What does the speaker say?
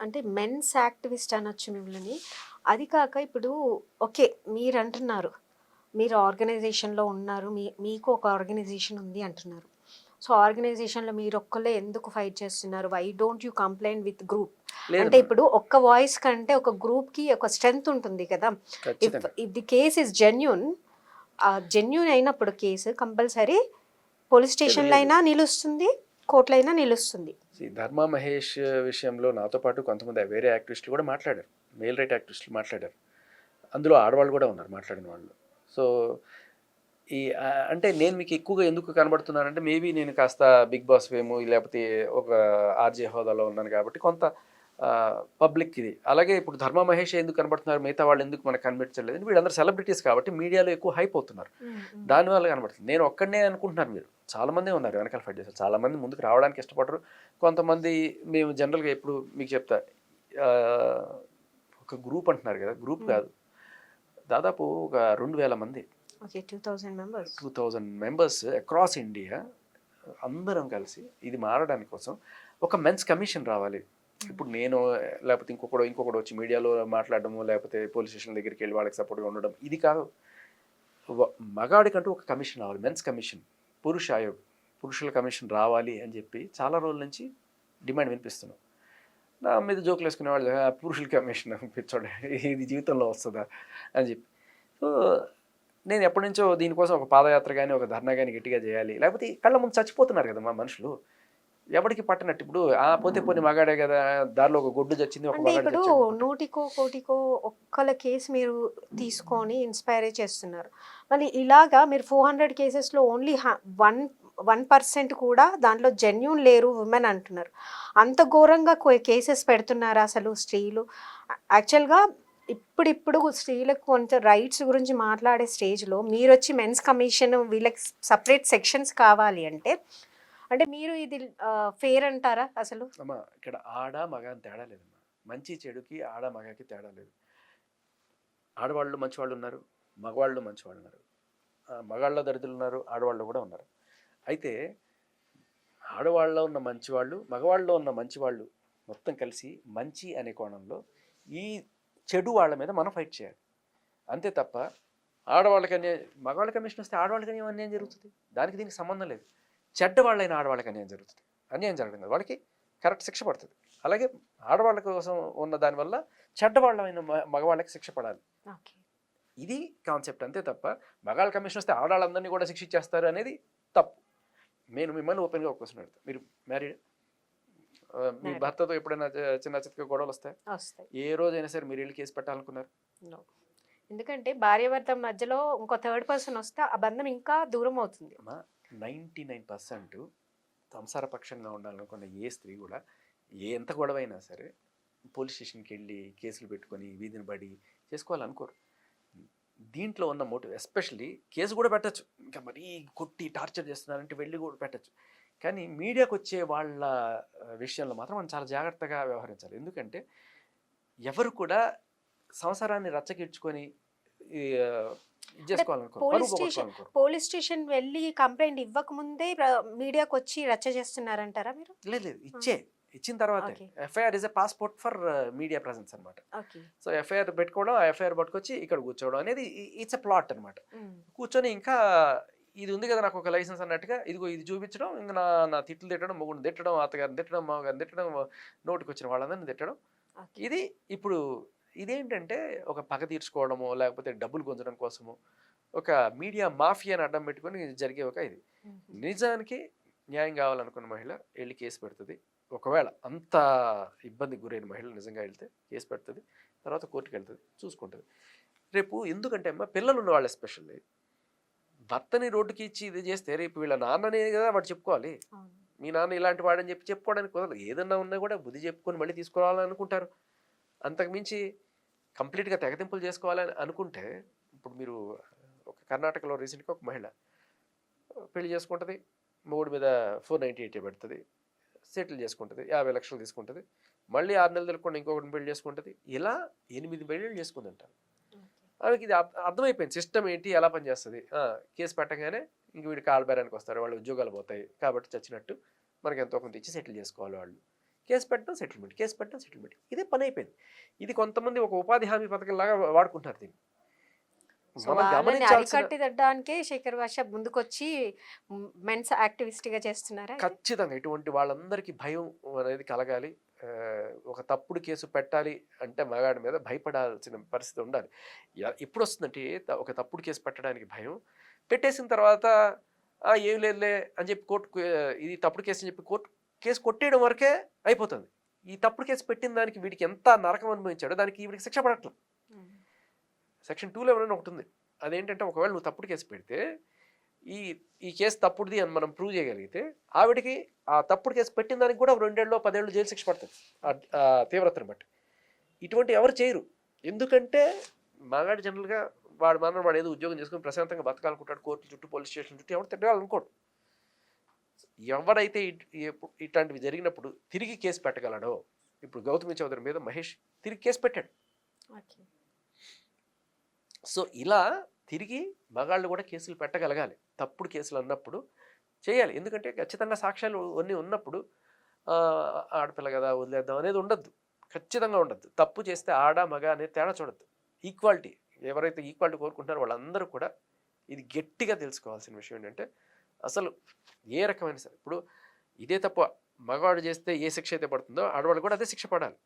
అంటే men's activist అనొచ్చు మిమ్మల్ని. అది కాక ఇప్పుడు ఓకే. మీరంటున్నారు. మీరు ఆర్గనైజేషన్‌లో ఉన్నారు. మీకు ఒక ఆర్గనైజేషన్ ఉంది అంటున్నారు. సో, ఆర్గనైజేషన్‌లో మీరొక్కళ్ళే ఎందుకు ఫైట్ చేస్తున్నారు? Why don't you complaint with group? లేదు అంటే మేడం. ఇప్పుడు ఒక్క వాయిస్ కంటే ఒక గ్రూప్‌కి ఒక స్ట్రెంత్ ఉంటుంది కదా! ఇఫ్ ఖచ్చితంగా. If the case is genuine genuine అయినప్పుడు కేసు కంపల్సరీ పోలీస్ లేదు. లేదు. స్టేషన్‌లో అయినా నిలుస్తుంది. కోర్ట్‌లో అయినా నిలుస్తుంది. ధర్మా మహేష్ విషయంలో నాతో పాటు కొంతమంది వేరే యాక్టివిస్టులు కూడా మాట్లాడారు. మేల్ రైట్ యాక్టివిస్టులు మాట్లాడారు. అందులో ఆడవాళ్ళు కూడా ఉన్నారు మాట్లాడిన వాళ్ళు. సో, అంటే నేను మీకు ఎక్కువగా ఎందుకు కనబడుతున్నానంటే మేబీ నేను కాస్త 'బిగ్ బాస్' ఫేము లేకపోతే ఒక ఆర్‌జే హోదాలో ఉన్నాను కాబట్టి కొంత పబ్లిక్ ఇది. అలాగే ఇప్పుడు 'ధర్మా మహేష్' ఎందుకు కనబడుతున్నారు? మిగతా వాళ్ళు ఎందుకు మనకు కనిపించట్లేదు? వీళ్ళందరూ సెలబ్రిటీస్ కాబట్టి మీడియాలో ఎక్కువ హైప్ అవుతున్నారు. హ్మ్. హ్మ్. దానివల్ల కనబడుతుంది. నేను ఒక్కడినే అనుకుంటున్నారు మీరు. చాలామందే ఉన్నారు వెనకాల ఫైట్ చేసేవాళ్ళు. చాలామంది ముందుకు రావడానికి ఇష్టపడరు. కొంతమంది మేము జనరల్‌గా ఇప్పుడు మీకు చెప్తా. ఆహ్, ఒక గ్రూప్ అంటున్నారు కదా! గ్రూప్ హ్మ్. కాదు. దాదాపు ఒక 2000 మంది. Okay. 2000 members. 2000 members across India అందరం కలిసి ఇది మారడానికి కోసం ఒక మెన్స్ కమిషన్ రావాలి. హ్మ్. ఇప్పుడు నేను లేకపోతే ఇంకొకడు వచ్చి మీడియాలో మాట్లాడడము, లేకపోతే పోలీస్ స్టేషన్ దగ్గరికి వెళ్ళి వాళ్ళకి సపోర్ట్‌గా ఉండడం ఇది కాదు. వ మగాడికంటూ ఒక కమిషన్ రావాలి. Men's commission. పురుష ఆయోగ్. పురుషుల కమిషన్ రావాలి అని చెప్పి చాలా రోజుల నుంచి డిమాండ్ వినిపిస్తున్నాం. నా మీద జోకులేసుకునేవాళ్ళు పురుషుల కమిషన్ పిచ్చోడు ఇది జీవితంలో వస్తదా? అని చెప్పి. సో, నేను ఎప్పటినుంచో దీనికోసం ఒక పాదయాత్ర గాని, ఒక ధర్నా గాని గట్టిగా చేయాలి. లేకపోతే కళ్ళ ముందు చచ్చిపోతున్నారు కదా! మనుషులు. ఎవడికి పట్టనట్టు ఇప్పుడు పోతే పోనీ మగాడే కదా! దారిలో ఒక గొడ్డు చచ్చింది. ఒక అంటే మగాడు ఇప్పుడు చచ్చాడనుకుంటే నూటికో, కోటికో ఒక్కళ్ళ కేస్ మీరు తీసుకొని ఇన్‌స్పైరే చేస్తున్నారు. మళ్ళీ ఇలాగా మీరు 400 కేసెస్‌లో ఓన్లీ 1% కూడా దాంట్లో జెన్యూన్ లేరు వుమెన్ అంటున్నారు. అంత ఘోరంగా కేసెస్ పెడుతున్నారా అసలు స్త్రీలు? యాక్చువల్‌గా ఇప్పుడిప్పుడు స్త్రీలకు కొంచెం రైట్స్ గురించి మాట్లాడే స్టేజ్‌లో మీరొచ్చి మెన్స్ కమిషన్ వీళ్ళకి సెపరేట్ సెక్షన్స్ కావాలి అంటే, అంటే మీరు ఇది ఫెయిర్ అంటారా అసలు? అమ్మ ఇక్కడ ఆడ, మగ అని తేడా లేదమ్మా. మంచి చెడుకి ఆడ, మగకి తేడా లేదు. ఆడవాళ్ళు మంచివాళ్ళున్నారు. మగవాళ్ళు మంచివాళ్ళున్నారు. మగాళ్ళలో దరిద్రులున్నారు. ఆడవాళ్ళు కూడా ఉన్నారు. అయితే ఆడవాళ్ళలో ఉన్న మంచివాళ్ళు, మగవాళ్ళలో ఉన్న మంచివాళ్ళు మొత్తం కలిసి మంచి అనే కోణంలో ఈ చెడు వాళ్ళ మీద మనం ఫైట్ చేయాలి. అంతే తప్ప ఆడవాళ్ళకి మగవాళ్ళకి కమిషన్ వస్తే ఆడవాళ్ళకి అన్యాయం జరుగుతుంది. దానికి దీనికి సంబంధం లేదు. చెడ్డవాళ్ళైన ఆడవాళ్ళకి అన్యాయం జరుగుతుంది. అన్యాయం జరగడం కాదు. వాళ్ళకి కరెక్ట్ శిక్ష పడుతుంది. అలాగే ఆడవాళ్ళ కోసం ఉన్న దానివల్ల చెడ్డవాళ్ళమైన మగవాళ్ళకి శిక్ష పడాలి. ఓకే. ఇది కాన్సెప్ట్ అంతే తప్ప మగాళ్ళ కమిషన్ వస్తే ఆడవాళ్ళందరినీ కూడా శిక్షించేస్తారు అనేది తప్పు. నేను మిమ్మల్ని ఓపెన్గా ఒక క్వశ్చన్ అడుగుతాను. మీరు మ్యారీడ్? మీ మ్యారీడ్. భర్తతో ఎప్పుడైనా చిన్న చితక గొడవలు వస్తాయి? వస్తాయి. ఏ రోజైనా సరే మీరు వెళ్ళి కేసు పెట్టాలనుకున్నారు? నో. ఎందుకంటే భార్యాభర్తల మధ్యలో ఇంకో థర్డ్ పర్సన్ వస్తే ఆ బంధం ఇంకా దూరం అవుతుంది. అమ్మా 99% సంసార పక్షంగా ఉండాలనుకున్న ఏ స్త్రీ కూడా ఎంత గొడవైనా సరే పోలీస్ స్టేషన్కి వెళ్ళి కేసులు పెట్టుకొని వీధిని పడి చేసుకోవాలనుకోరు. దీంట్లో ఉన్న మోటివ్ ఎస్పెషల్లీ కేసు కూడా పెట్టచ్చు. ఇంకా మరీ కొట్టి టార్చర్ చేస్తున్నారంటే వెళ్ళి కూడా పెట్టచ్చు. కానీ మీడియాకు వచ్చే వాళ్ళ విషయంలో మాత్రం మనం చాలా జాగ్రత్తగా వ్యవహరించాలి. ఎందుకంటే ఎవరు కూడా సంసారాన్ని రచ్చకిడ్చుకొని ఈ, ఇది అంటే చేసుకోవాలనుకోరు. పోలీస్ పరువు స్టేషన్ పోగొట్టుకోవాలనుకోరు. పోలీస్ స్టేషన్ వెళ్ళి కంప్లెయింట్ ఇవ్వకముందే మీడియాకొచ్చి రచ్చ చేస్తున్నారంటారా మీరు? లేదు లేదు ఆ! ఇచ్చిన తర్వాతే okay. FIR is a passport for media presence అనమాట. ఓకే. సో, ఎఫ్ఐఆర్ పెట్టుకోవడం, ఆ ఎఫ్ఐఆర్ పట్టుకొచ్చి ఇక్కడ కూర్చోవడం అనేది ఇట్స్ ఎ ప్లాట్ అనమాట. హ్మ్. కూర్చొని ఇంకా ఇది ఉంది కదా నాకు ఒక లైసెన్స్ అన్నట్టుగా ఇదిగో ఇది చూపించడం, ఇంక నా తిట్లు తిట్టడం, మొగుడిని తిట్టడం, అత్తగారిని తిట్టడం, మామగారిని తిట్టడం, నోటికొచ్చిన వాళ్ళందరిని తిట్టడం. ఓకే. ఇది ఇప్పుడు ఇదేంటంటే ఒక పగ తీర్చుకోవడమో, లేకపోతే డబ్బులు గుంజడం కోసమో, ఒక మీడియా మాఫియాని అడ్డం పెట్టుకొని జరిగే ఒక ఇది. హుహు. నిజానికి న్యాయం కావాలనుకున్న మహిళ ఎళ్లి కేసు పెడుతది. ఒకవేళ అంత ఇబ్బందికి గురైన మహిళ నిజంగా ఎళ్తే కేసు పెడుతది. తర్వాత కోర్టుకెళ్తది. చూసుకుంటది. రేపు ఎందుకంటే అమ్మ పిల్లలున్నవాళ్ళు ఎస్పెషల్లీ భర్తని రోడ్డుకి ఇచ్చి ఇది చేస్తే రేపు వీళ్ళ నాన్ననే కదా వాడు చెప్పుకోవాలి. అవును. మీ నాన్న ఇలాంటి వాడని చెప్పి చెప్పుకోవడానికి కుదరదు. ఏదన్నా ఉన్నా కూడా బుద్ధి చెప్పుకొని మళ్ళీ తీసుకురావాలనుకుంటారు. అంతకు మించి కంప్లీట్‌గా తెగతింపులు చేసుకోవాలని అనుకుంటే ఇప్పుడు మీరు ఒక కర్ణాటకలో రీసెంట్‌గా ఒక మహిళ పెళ్లి చేసుకుంటది. మొగుడు మీద 498 పెడతది. సెటిల్ చేసుకుంటది. 50,00,000 తీసుకుంటది. మళ్ళీ 6 నెలలు తిరగకుండా ఇంకొకడిని పెళ్లి చేసుకుంటది. ఇలా 8 పెళ్ళిళ్ళు చేసుకుందంట. ఓకే. ఆమెకి ఇది అర్థమైపోయింది. సిస్టమ్ ఏంటి? ఎలా పనిచేస్తది? కేస్ పెట్టగానే ఇంక వీడు కాళ్ళ బేరానికి వస్తారు. వాళ్ళ ఉద్యోగాలు పోతాయి. కాబట్టి చచ్చినట్టు మనకి ఎంతో కొంత ఇచ్చి సెటిల్ చేసుకోవాలి వాళ్ళు. కేసు పెట్టడం సెటిల్మెంట్, కేసు పెట్టడం సెటిల్మెంట్, ఇదే పని అయిపోయింది. ఇది కొంతమంది ఒక ఉపాధి హామీ పథకంలాగా వాడుకుంటారు దీన్ని. సో మనం వాళ్ళని గమనించాల్సిన అరికట్టడానికే శేఖర్ భాష ముందుకొచ్చి మెన్స్ యాక్టివిస్ట్ గా చేస్తున్నారా అయితే? ఖచ్చితంగా ఇటువంటి వాళ్ళందరికీ భయం అనేది కలగాలి. ఒక తప్పుడు కేసు పెట్టాలి అంటే మగాడి మీద భయపడాల్సిన పరిస్థితి ఉండాలి. ఎప్పుడు వస్తుందంటే ఒక తప్పుడు కేసు పెట్టడానికి భయం, పెట్టేసిన తర్వాత ఏం లేదులే అని చెప్పి కోర్టు ఇది తప్పుడు కేసు అని చెప్పి కోర్టు కేసు కొట్టేయడం వరకే అయిపోతుంది. ఈ తప్పుడు కేసు పెట్టిన దానికి వీడికి ఎంత నరకం అనుభవించాడో దానికి వీడికి శిక్ష పడట్లేదు. సెక్షన్ 211 అని ఒకటి ఉంది. అదేంటంటే ఒకవేళ నువ్వు తప్పుడు కేసు పెడితే ఈ కేసు తప్పుడుది అని మనం ప్రూవ్ చేయగలిగితే ఆవిడికి ఆ తప్పుడు కేసు పెట్టిన దానికి కూడా 2 ఏళ్ళు 10 ఏళ్ళు జైలు శిక్ష పడుతుంది ఆ తీవ్రతను బట్టి. ఇటువంటి ఎవరు చేయరు. ఎందుకంటే మగాడు జనరల్గా వాడు ఏదో ఉద్యోగం చేసుకుని ప్రశాంతంగా బతకాలనుకుంటాడు. కోర్టు చుట్టూ పోలీస్ స్టేషన్ చుట్టూ ఎవరు తిరగాలనుకోడు. ఎవరైతే ఇట్లాంటివి జరిగినప్పుడు తిరిగి కేసు పెట్టగలడో, ఇప్పుడు గౌతమి చౌదరి మీద మహేష్ తిరిగి కేసు పెట్టాడు. సో ఇలా తిరిగి మగాళ్ళు కూడా కేసులు పెట్టగలగాలి. తప్పుడు కేసులు అన్నప్పుడు చేయాలి. ఎందుకంటే ఖచ్చితంగా సాక్ష్యాలు అన్నీ ఉన్నప్పుడు ఆడపిల్ల కదా వదిలేద్దాం అనేది ఉండద్దు, ఖచ్చితంగా ఉండద్దు. తప్పు చేస్తే ఆడ మగ అనేది తేడా చూడద్దు. ఈక్వాలిటీ, ఎవరైతే ఈక్వాలిటీ కోరుకుంటున్నారో వాళ్ళందరూ కూడా ఇది గట్టిగా తెలుసుకోవాల్సిన విషయం ఏంటంటే అసలు ఏ రకమైన సరే ఇప్పుడు ఇదే తప్పు మగవాడు చేస్తే ఏ శిక్ష అయితే పడుతుందో ఆడవాళ్ళు కూడా అదే శిక్ష పడాలి.